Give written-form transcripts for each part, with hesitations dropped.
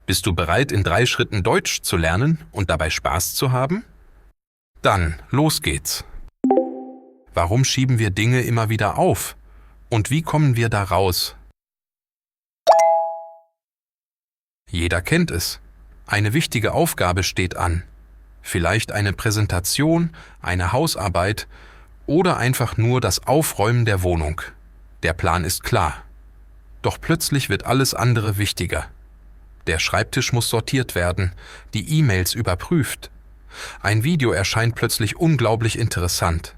Bist du bereit, in 3 Schritten Deutsch zu lernen und dabei Spaß zu haben? Dann, los geht's. Warum schieben wir Dinge immer wieder auf? Und wie kommen wir da raus? Jeder kennt es. Eine wichtige Aufgabe steht an. Vielleicht eine Präsentation, eine Hausarbeit oder einfach nur das Aufräumen der Wohnung. Der Plan ist klar. Doch plötzlich wird alles andere wichtiger. Der Schreibtisch muss sortiert werden, die E-Mails überprüft. Ein Video erscheint plötzlich unglaublich interessant.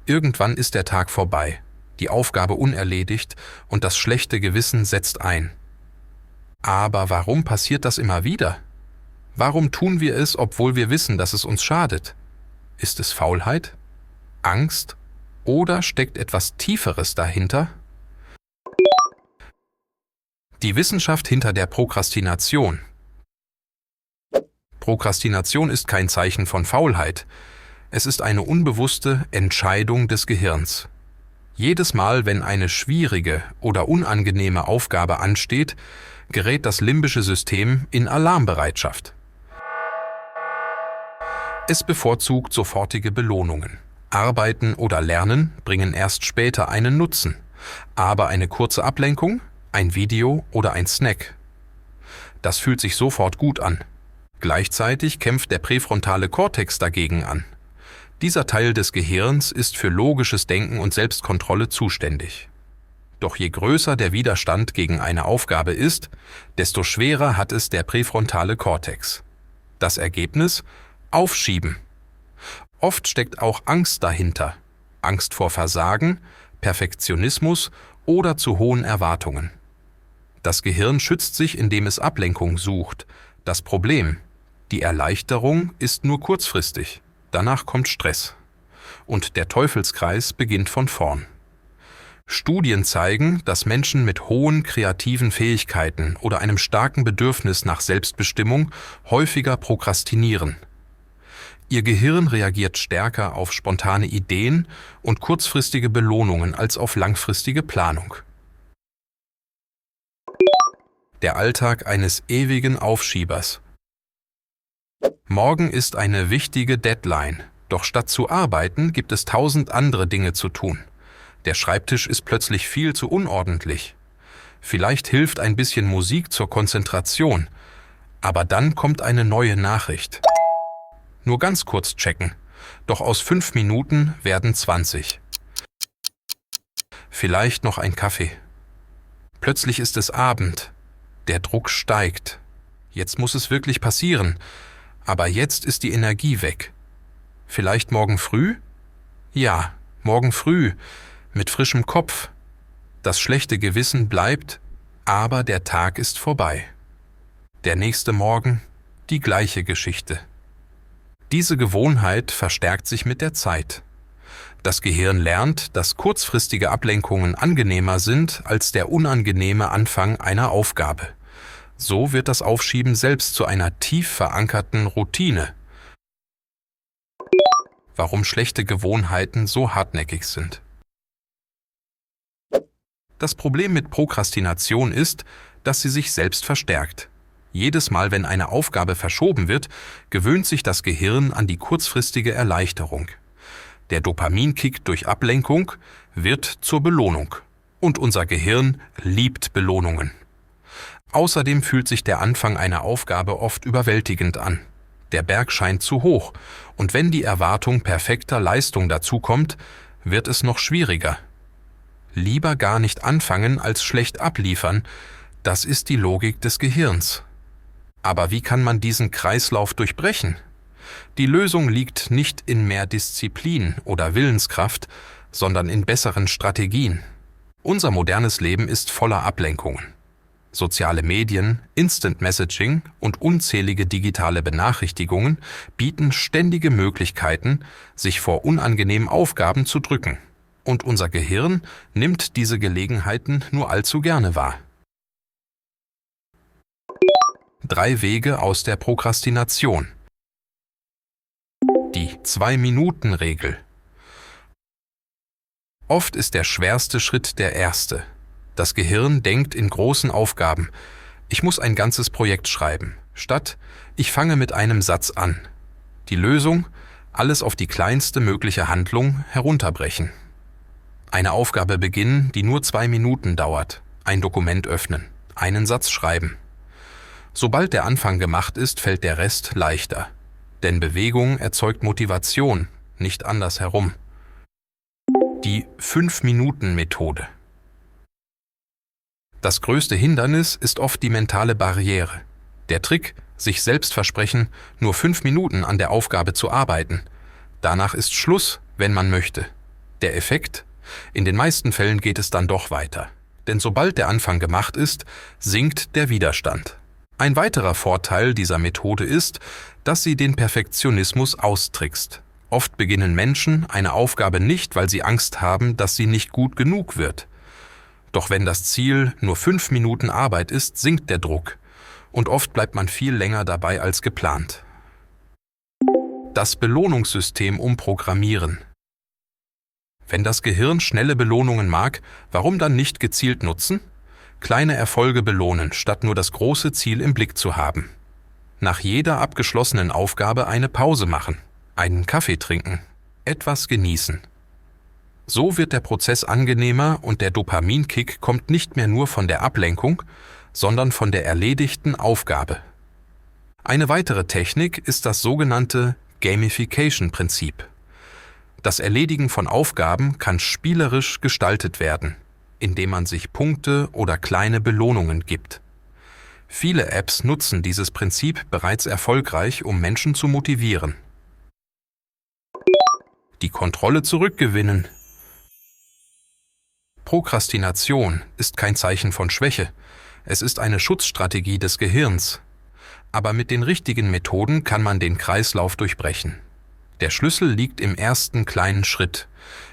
Irgendwann ist der Tag vorbei, die Aufgabe unerledigt und das schlechte Gewissen setzt ein. Aber warum passiert das immer wieder? Warum tun wir es, obwohl wir wissen, dass es uns schadet? Ist es Faulheit? Angst? Oder steckt etwas Tieferes dahinter? Die Wissenschaft hinter der Prokrastination. Prokrastination ist kein Zeichen von Faulheit. Es ist eine unbewusste Entscheidung des Gehirns. Jedes Mal, wenn eine schwierige oder unangenehme Aufgabe ansteht, gerät das limbische System in Alarmbereitschaft. Es bevorzugt sofortige Belohnungen. Arbeiten oder Lernen bringen erst später einen Nutzen, aber eine kurze Ablenkung, ein Video oder ein Snack. Das fühlt sich sofort gut an. Gleichzeitig kämpft der präfrontale Kortex dagegen an. Dieser Teil des Gehirns ist für logisches Denken und Selbstkontrolle zuständig. Doch je größer der Widerstand gegen eine Aufgabe ist, desto schwerer hat es der präfrontale Kortex. Das Ergebnis? Aufschieben. Oft steckt auch Angst dahinter. Angst vor Versagen, Perfektionismus oder zu hohen Erwartungen. Das Gehirn schützt sich, indem es Ablenkung sucht. Das Problem: die Erleichterung ist nur kurzfristig. Danach kommt Stress. Und der Teufelskreis beginnt von vorn. Studien zeigen, dass Menschen mit hohen kreativen Fähigkeiten oder einem starken Bedürfnis nach Selbstbestimmung häufiger prokrastinieren. Ihr Gehirn reagiert stärker auf spontane Ideen und kurzfristige Belohnungen als auf langfristige Planung. Der Alltag eines ewigen Aufschiebers. Morgen ist eine wichtige Deadline, doch statt zu arbeiten gibt es 1000 andere Dinge zu tun. Der Schreibtisch ist plötzlich viel zu unordentlich. Vielleicht hilft ein bisschen Musik zur Konzentration, aber dann kommt eine neue Nachricht. Nur ganz kurz checken, doch aus 5 Minuten werden 20. Vielleicht noch ein Kaffee. Plötzlich ist es Abend. Der Druck steigt. Jetzt muss es wirklich passieren. Aber jetzt ist die Energie weg. Vielleicht morgen früh? Ja, morgen früh, mit frischem Kopf. Das schlechte Gewissen bleibt, aber der Tag ist vorbei. Der nächste Morgen, die gleiche Geschichte. Diese Gewohnheit verstärkt sich mit der Zeit. Das Gehirn lernt, dass kurzfristige Ablenkungen angenehmer sind als der unangenehme Anfang einer Aufgabe. So wird das Aufschieben selbst zu einer tief verankerten Routine. Warum schlechte Gewohnheiten so hartnäckig sind. Das Problem mit Prokrastination ist, dass sie sich selbst verstärkt. Jedes Mal, wenn eine Aufgabe verschoben wird, gewöhnt sich das Gehirn an die kurzfristige Erleichterung. Der Dopaminkick durch Ablenkung wird zur Belohnung. Und unser Gehirn liebt Belohnungen. Außerdem fühlt sich der Anfang einer Aufgabe oft überwältigend an. Der Berg scheint zu hoch, und wenn die Erwartung perfekter Leistung dazukommt, wird es noch schwieriger. Lieber gar nicht anfangen als schlecht abliefern, das ist die Logik des Gehirns. Aber wie kann man diesen Kreislauf durchbrechen? Die Lösung liegt nicht in mehr Disziplin oder Willenskraft, sondern in besseren Strategien. Unser modernes Leben ist voller Ablenkungen. Soziale Medien, Instant Messaging und unzählige digitale Benachrichtigungen bieten ständige Möglichkeiten, sich vor unangenehmen Aufgaben zu drücken. Und unser Gehirn nimmt diese Gelegenheiten nur allzu gerne wahr. 3 Wege aus der Prokrastination. Die 2-Minuten-Regel. Oft ist der schwerste Schritt der erste. Das Gehirn denkt in großen Aufgaben. Ich muss ein ganzes Projekt schreiben, statt ich fange mit einem Satz an. Die Lösung: alles auf die kleinste mögliche Handlung herunterbrechen. Eine Aufgabe beginnen, die nur 2 Minuten dauert. Ein Dokument öffnen. Einen Satz schreiben. Sobald der Anfang gemacht ist, fällt der Rest leichter. Denn Bewegung erzeugt Motivation, nicht andersherum. Die 5-Minuten-Methode. Das größte Hindernis ist oft die mentale Barriere. Der Trick: sich selbst versprechen, nur 5 Minuten an der Aufgabe zu arbeiten. Danach ist Schluss, wenn man möchte. Der Effekt: in den meisten Fällen geht es dann doch weiter. Denn sobald der Anfang gemacht ist, sinkt der Widerstand. Ein weiterer Vorteil dieser Methode ist, dass sie den Perfektionismus austrickst. Oft beginnen Menschen eine Aufgabe nicht, weil sie Angst haben, dass sie nicht gut genug wird. Doch wenn das Ziel nur 5 Minuten Arbeit ist, sinkt der Druck. Und oft bleibt man viel länger dabei als geplant. Das Belohnungssystem umprogrammieren. Wenn das Gehirn schnelle Belohnungen mag, warum dann nicht gezielt nutzen? Kleine Erfolge belohnen, statt nur das große Ziel im Blick zu haben. Nach jeder abgeschlossenen Aufgabe eine Pause machen, einen Kaffee trinken, etwas genießen. So wird der Prozess angenehmer und der Dopaminkick kommt nicht mehr nur von der Ablenkung, sondern von der erledigten Aufgabe. Eine weitere Technik ist das sogenannte Gamification-Prinzip. Das Erledigen von Aufgaben kann spielerisch gestaltet werden, indem man sich Punkte oder kleine Belohnungen gibt. Viele Apps nutzen dieses Prinzip bereits erfolgreich, um Menschen zu motivieren. Die Kontrolle zurückgewinnen. Prokrastination ist kein Zeichen von Schwäche. Es ist eine Schutzstrategie des Gehirns. Aber mit den richtigen Methoden kann man den Kreislauf durchbrechen. Der Schlüssel liegt im ersten kleinen Schritt,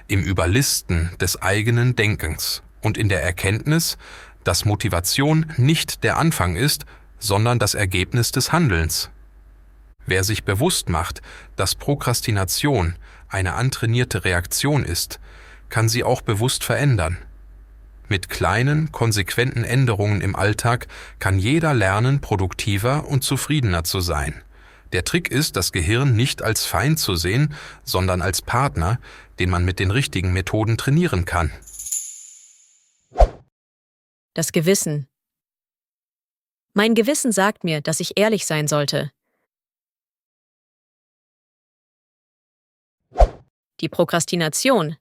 im Überlisten des eigenen Denkens und in der Erkenntnis, dass Motivation nicht der Anfang ist, sondern das Ergebnis des Handelns. Wer sich bewusst macht, dass Prokrastination eine antrainierte Reaktion ist, kann sie auch bewusst verändern. Mit kleinen, konsequenten Änderungen im Alltag kann jeder lernen, produktiver und zufriedener zu sein. Der Trick ist, das Gehirn nicht als Feind zu sehen, sondern als Partner, den man mit den richtigen Methoden trainieren kann. Das Gewissen. Mein Gewissen sagt mir, dass ich ehrlich sein sollte. Die Prokrastination.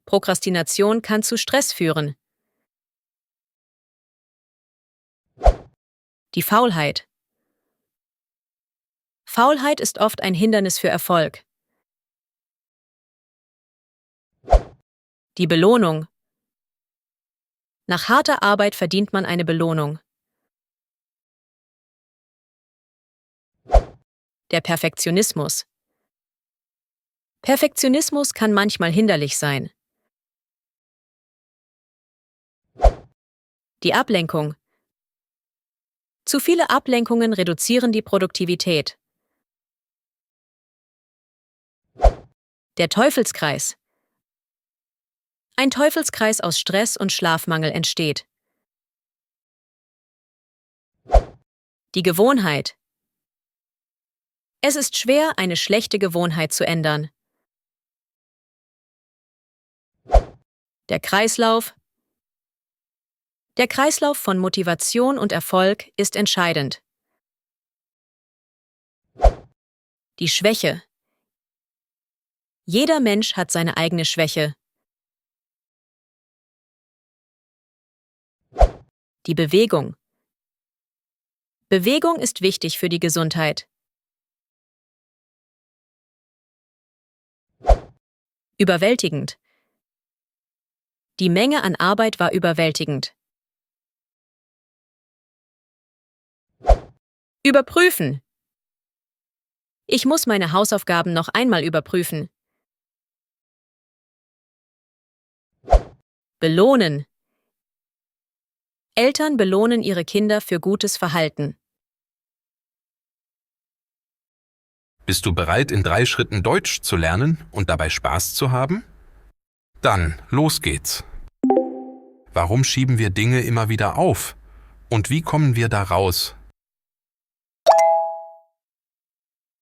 Prokrastination kann zu Stress führen. Die Faulheit. Faulheit ist oft ein Hindernis für Erfolg. Die Belohnung. Nach harter Arbeit verdient man eine Belohnung. Der Perfektionismus. Perfektionismus kann manchmal hinderlich sein. Die Ablenkung. Zu viele Ablenkungen reduzieren die Produktivität. Der Teufelskreis. Ein Teufelskreis aus Stress und Schlafmangel entsteht. Die Gewohnheit. Es ist schwer, eine schlechte Gewohnheit zu ändern. Der Kreislauf. Der Kreislauf von Motivation und Erfolg ist entscheidend. Die Schwäche. Jeder Mensch hat seine eigene Schwäche. Die Bewegung. Bewegung ist wichtig für die Gesundheit. Überwältigend. Die Menge an Arbeit war überwältigend. Überprüfen. Ich muss meine Hausaufgaben noch einmal überprüfen. Belohnen. Eltern belohnen ihre Kinder für gutes Verhalten. Bist du bereit, in 3 Schritten Deutsch zu lernen und dabei Spaß zu haben? Dann, los geht's. Warum schieben wir Dinge immer wieder auf? Und wie kommen wir da raus?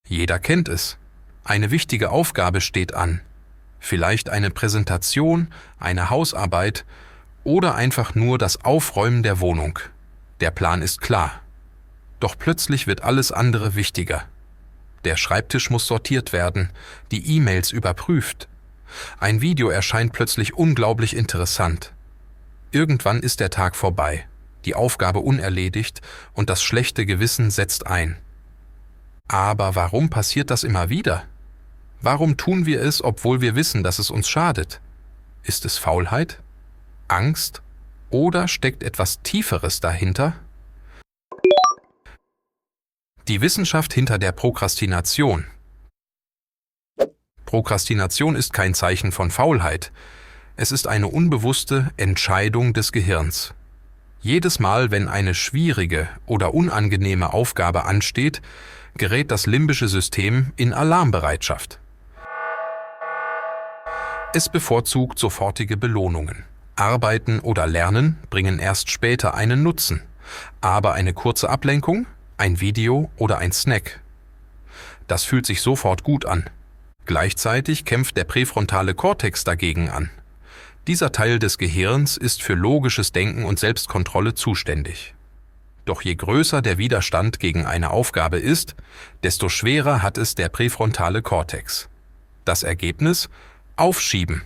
Jeder kennt es. Eine wichtige Aufgabe steht an. Vielleicht eine Präsentation, eine Hausarbeit oder einfach nur das Aufräumen der Wohnung. Der Plan ist klar. Doch plötzlich wird alles andere wichtiger. Der Schreibtisch muss sortiert werden, die E-Mails überprüft. Ein Video erscheint plötzlich unglaublich interessant. Irgendwann ist der Tag vorbei, die Aufgabe unerledigt und das schlechte Gewissen setzt ein. Aber warum passiert das immer wieder? Warum tun wir es, obwohl wir wissen, dass es uns schadet? Ist es Faulheit? Angst? Oder steckt etwas Tieferes dahinter? Die Wissenschaft hinter der Prokrastination. Prokrastination ist kein Zeichen von Faulheit. Es ist eine unbewusste Entscheidung des Gehirns. Jedes Mal, wenn eine schwierige oder unangenehme Aufgabe ansteht, gerät das limbische System in Alarmbereitschaft. Es bevorzugt sofortige Belohnungen. Arbeiten oder Lernen bringen erst später einen Nutzen, aber eine kurze Ablenkung, ein Video oder ein Snack. Das fühlt sich sofort gut an. Gleichzeitig kämpft der präfrontale Kortex dagegen an. Dieser Teil des Gehirns ist für logisches Denken und Selbstkontrolle zuständig. Doch je größer der Widerstand gegen eine Aufgabe ist, desto schwerer hat es der präfrontale Kortex. Das Ergebnis? Aufschieben.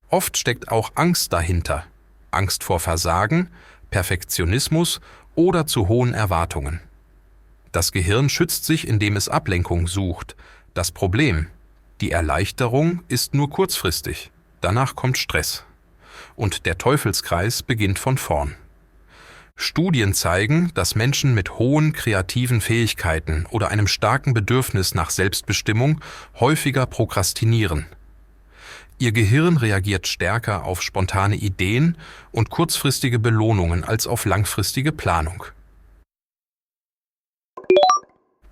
Oft steckt auch Angst dahinter. Angst vor Versagen, Perfektionismus oder zu hohen Erwartungen. Das Gehirn schützt sich, indem es Ablenkung sucht. Das Problem: die Erleichterung ist nur kurzfristig. Danach kommt Stress. Und der Teufelskreis beginnt von vorn. Studien zeigen, dass Menschen mit hohen kreativen Fähigkeiten oder einem starken Bedürfnis nach Selbstbestimmung häufiger prokrastinieren. Ihr Gehirn reagiert stärker auf spontane Ideen und kurzfristige Belohnungen als auf langfristige Planung.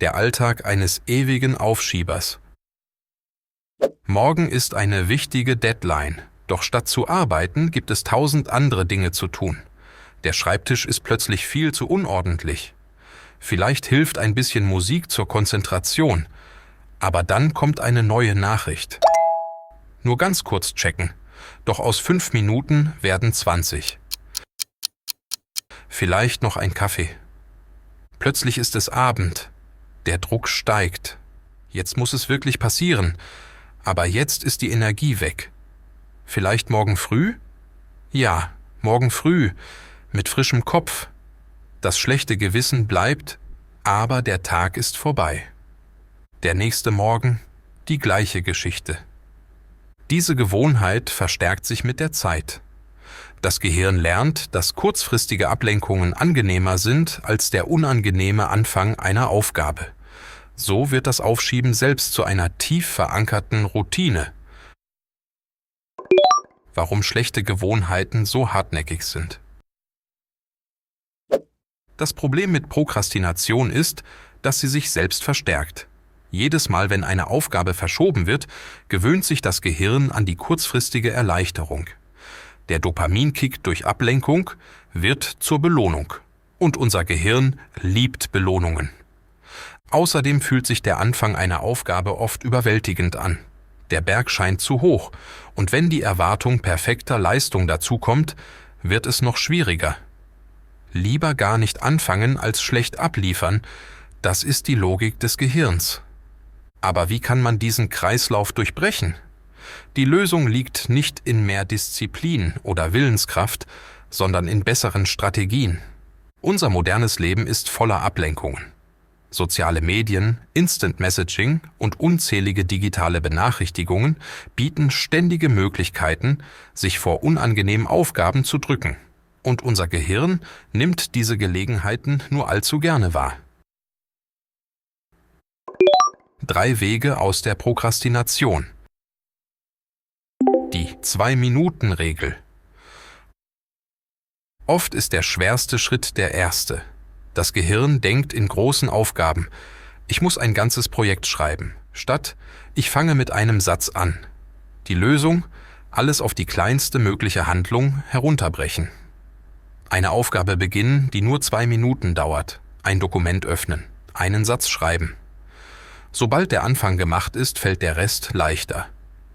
Der Alltag eines ewigen Aufschiebers. Morgen ist eine wichtige Deadline, doch statt zu arbeiten gibt es 1000 andere Dinge zu tun. Der Schreibtisch ist plötzlich viel zu unordentlich. Vielleicht hilft ein bisschen Musik zur Konzentration, aber dann kommt eine neue Nachricht. Nur ganz kurz checken, doch aus 5 Minuten werden 20. Vielleicht noch ein Kaffee. Plötzlich ist es Abend. Der Druck steigt. Jetzt muss es wirklich passieren, aber jetzt ist die Energie weg. Vielleicht morgen früh? Ja, morgen früh, mit frischem Kopf. Das schlechte Gewissen bleibt, aber der Tag ist vorbei. Der nächste Morgen, die gleiche Geschichte. Diese Gewohnheit verstärkt sich mit der Zeit. Das Gehirn lernt, dass kurzfristige Ablenkungen angenehmer sind als der unangenehme Anfang einer Aufgabe. So wird das Aufschieben selbst zu einer tief verankerten Routine. Warum schlechte Gewohnheiten so hartnäckig sind. Das Problem mit Prokrastination ist, dass sie sich selbst verstärkt. Jedes Mal, wenn eine Aufgabe verschoben wird, gewöhnt sich das Gehirn an die kurzfristige Erleichterung. Der Dopaminkick durch Ablenkung wird zur Belohnung. Und unser Gehirn liebt Belohnungen. Außerdem fühlt sich der Anfang einer Aufgabe oft überwältigend an. Der Berg scheint zu hoch, und wenn die Erwartung perfekter Leistung dazukommt, wird es noch schwieriger. Lieber gar nicht anfangen als schlecht abliefern, das ist die Logik des Gehirns. Aber wie kann man diesen Kreislauf durchbrechen? Die Lösung liegt nicht in mehr Disziplin oder Willenskraft, sondern in besseren Strategien. Unser modernes Leben ist voller Ablenkungen. Soziale Medien, Instant Messaging und unzählige digitale Benachrichtigungen bieten ständige Möglichkeiten, sich vor unangenehmen Aufgaben zu drücken. Und unser Gehirn nimmt diese Gelegenheiten nur allzu gerne wahr. 3 Wege aus der Prokrastination. Die 2-Minuten-Regel. Oft ist der schwerste Schritt der erste. Das Gehirn denkt in großen Aufgaben. Ich muss ein ganzes Projekt schreiben, statt ich fange mit einem Satz an. Die Lösung: alles auf die kleinste mögliche Handlung herunterbrechen. Eine Aufgabe beginnen, die nur 2 Minuten dauert. Ein Dokument öffnen. Einen Satz schreiben. Sobald der Anfang gemacht ist, fällt der Rest leichter.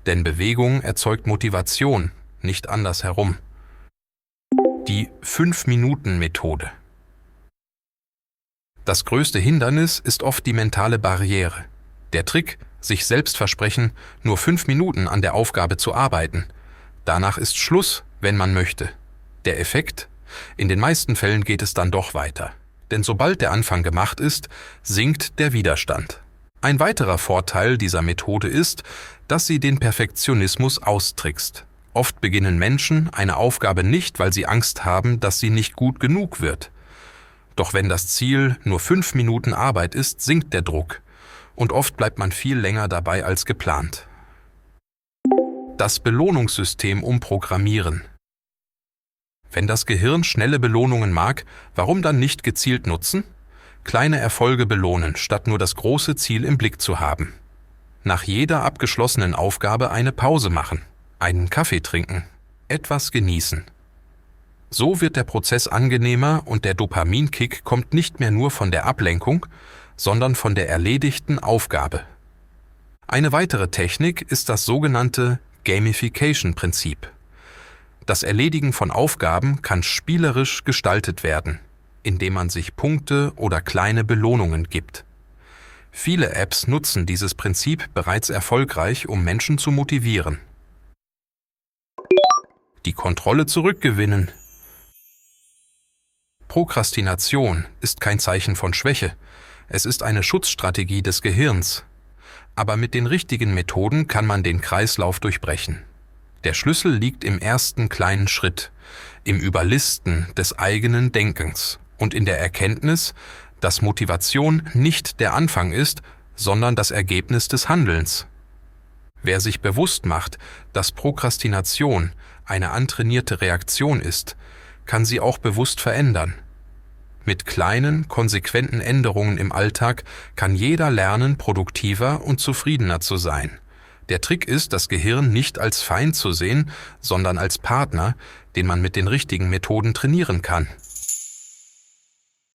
Denn Bewegung erzeugt Motivation, nicht andersherum. Die 5-Minuten-Methode. Das größte Hindernis ist oft die mentale Barriere. Der Trick, sich selbst versprechen, nur 5 Minuten an der Aufgabe zu arbeiten. Danach ist Schluss, wenn man möchte. Der Effekt? In den meisten Fällen geht es dann doch weiter. Denn sobald der Anfang gemacht ist, sinkt der Widerstand. Ein weiterer Vorteil dieser Methode ist, dass sie den Perfektionismus austrickst. Oft beginnen Menschen eine Aufgabe nicht, weil sie Angst haben, dass sie nicht gut genug wird. Doch wenn das Ziel nur 5 Minuten Arbeit ist, sinkt der Druck. Und oft bleibt man viel länger dabei als geplant. Das Belohnungssystem umprogrammieren. Wenn das Gehirn schnelle Belohnungen mag, warum dann nicht gezielt nutzen? Kleine Erfolge belohnen, statt nur das große Ziel im Blick zu haben. Nach jeder abgeschlossenen Aufgabe eine Pause machen, einen Kaffee trinken, etwas genießen. So wird der Prozess angenehmer und der Dopaminkick kommt nicht mehr nur von der Ablenkung, sondern von der erledigten Aufgabe. Eine weitere Technik ist das sogenannte Gamification-Prinzip. Das Erledigen von Aufgaben kann spielerisch gestaltet werden, indem man sich Punkte oder kleine Belohnungen gibt. Viele Apps nutzen dieses Prinzip bereits erfolgreich, um Menschen zu motivieren. Die Kontrolle zurückgewinnen. Prokrastination ist kein Zeichen von Schwäche, es ist eine Schutzstrategie des Gehirns. Aber mit den richtigen Methoden kann man den Kreislauf durchbrechen. Der Schlüssel liegt im ersten kleinen Schritt, im Überlisten des eigenen Denkens und in der Erkenntnis, dass Motivation nicht der Anfang ist, sondern das Ergebnis des Handelns. Wer sich bewusst macht, dass Prokrastination eine antrainierte Reaktion ist, kann sie auch bewusst verändern. Mit kleinen, konsequenten Änderungen im Alltag kann jeder lernen, produktiver und zufriedener zu sein. Der Trick ist, das Gehirn nicht als Feind zu sehen, sondern als Partner, den man mit den richtigen Methoden trainieren kann.